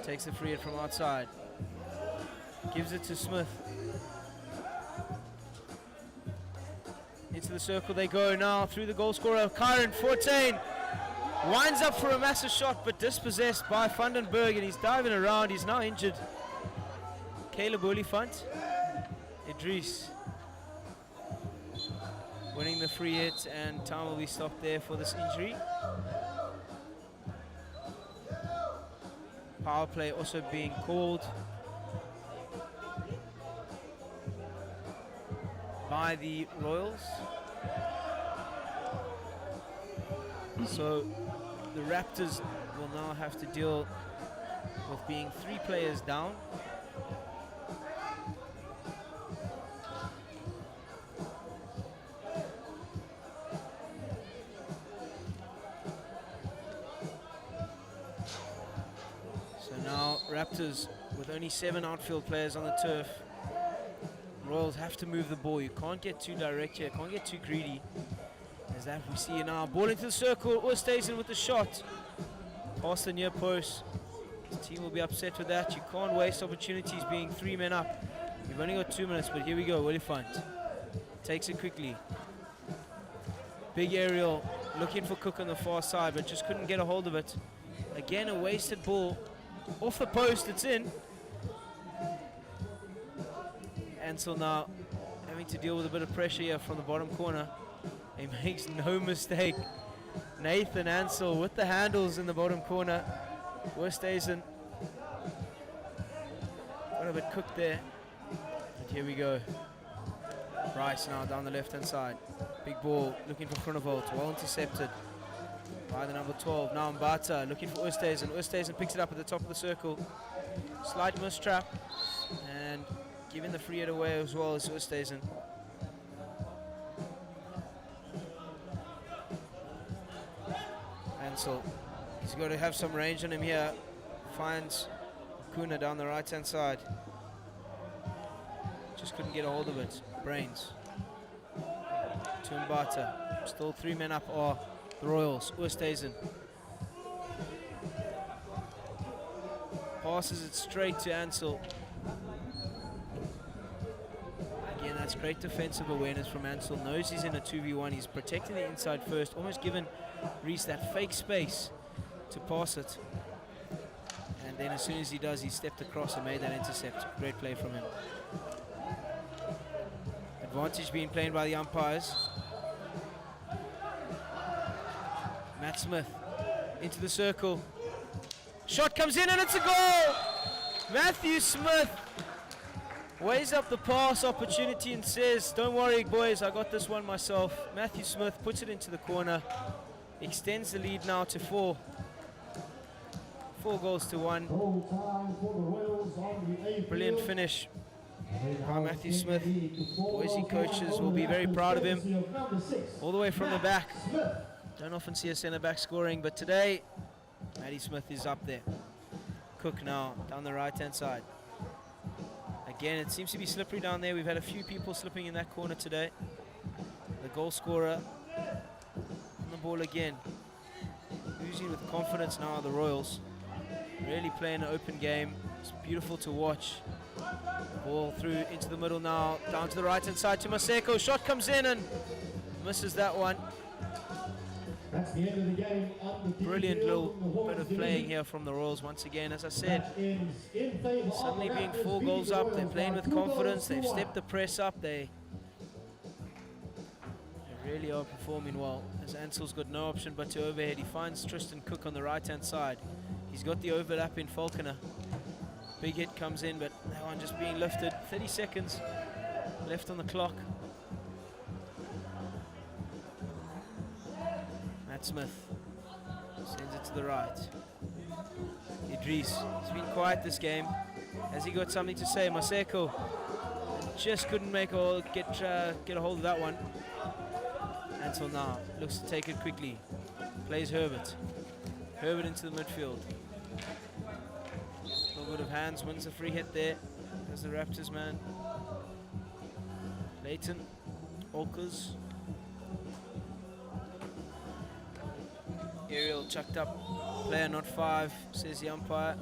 takes the free hit from outside. Gives it to Smith. Into the circle they go now through the goal scorer. Kyron Fortuin winds up for a massive shot, but dispossessed by Vandenberg, and he's diving around. He's now injured. Caleb Olifant. Idris winning the free hit, and time will be stopped there for this injury. Power play also being called by the Royals. So the Raptors will now have to deal with being 3 players down. So now Raptors with only 7 outfield players on the turf. Royals have to move the ball. You can't get too direct here, can't get too greedy. As that we see now, ball into the circle, Oosthuizen with the shot. Past the near post. The team will be upset with that. You can't waste opportunities being 3 men up. You've only got 2 minutes, but here we go, Olifant. Takes it quickly. Big aerial, looking for Cook on the far side, but just couldn't get a hold of it. Again, a wasted ball. Off the post, it's in. Ansel now having to deal with a bit of pressure here from the bottom corner. He makes no mistake. Nathan Ansel with the handles in the bottom corner. Oosthuizen got a bit cooked there. But here we go. Rice now down the left hand side. Big ball looking for Groenewald. Well intercepted by the number 12. Now Mbata looking for Oosthuizen. Oosthuizen picks it up at the top of the circle. Slight mistrap and giving the free hit away as well as Oosthuizen. Ansel, he's got to have some range on him here. Finds Kuna down the right hand side. Just couldn't get a hold of it. Brains to Mbata. Still 3 men up are the Royals. Oosthuizen passes it straight to Ansel. Again, that's great defensive awareness from Ansel. Knows he's in a 2v1. He's protecting the inside first. Almost given Reese that fake space to pass it. And then as soon as he does, he stepped across and made that intercept. Great play from him. Advantage being played by the umpires. Matt Smith into the circle. Shot comes in and it's a goal! Matthew Smith weighs up the pass opportunity and says, don't worry boys, I got this one myself. Matthew Smith puts it into the corner. Extends the lead now to 4. 4 goals to 1. Brilliant finish by Matthew Smith. Boise coaches will be very proud of him. All the way from the back. Don't often see a centre back scoring, but today Matty Smith is up there. Cook now down the right hand side. Again, it seems to be slippery down there. We've had a few people slipping in that corner today. The goal scorer on the ball again. Oozing with confidence now, the Royals. Really playing an open game. It's beautiful to watch. Ball through into the middle now. Down to the right hand side to Maseko. Shot comes in and misses that one. That's the end of the game. Brilliant little bit of playing here from the Royals once again. As I said, suddenly being 4 goals up, they're playing with confidence. They've stepped the press up. They really are performing well. As Ansel's got no option but to overhead. He finds Tristan Cook on the right hand side. He's got the overlap in Falconer. Big hit comes in, but that one just being lifted. 30 seconds left on the clock. Matt Smith sends it to the right. Idris, he's been quiet this game. Has he got something to say? Maseko just couldn't make get a hold of that one. Until now, looks to take it quickly. Plays Herbert. Herbert into the midfield. A little bit of hands, wins a free hit there. There's the Raptors man. Leighton, Olkers. Aerial chucked up. Player not 5, says the umpire.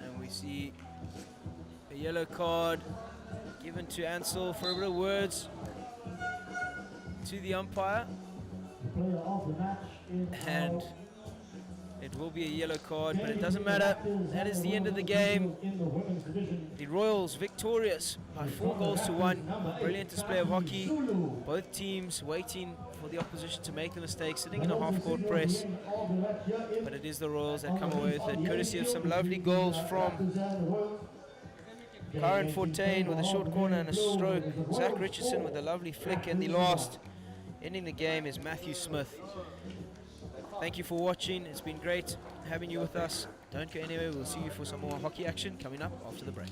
And we see a yellow card given to Ansel for a bit of words to the umpire. And it will be a yellow card, but it doesn't matter. That is the end of the game. The Royals victorious by 4 goals to 1. Brilliant display of hockey. Both teams waiting for the opposition to make the mistake, sitting in a half-court press. But it is the Royals that come away with it, courtesy of some lovely goals from Karen Fortain with a short corner and a stroke. Zach Richardson with a lovely flick, and the last ending the game is Matthew Smith. Thank you for watching. It's been great having you with us. Don't go anywhere. We'll see you for some more hockey action coming up after the break.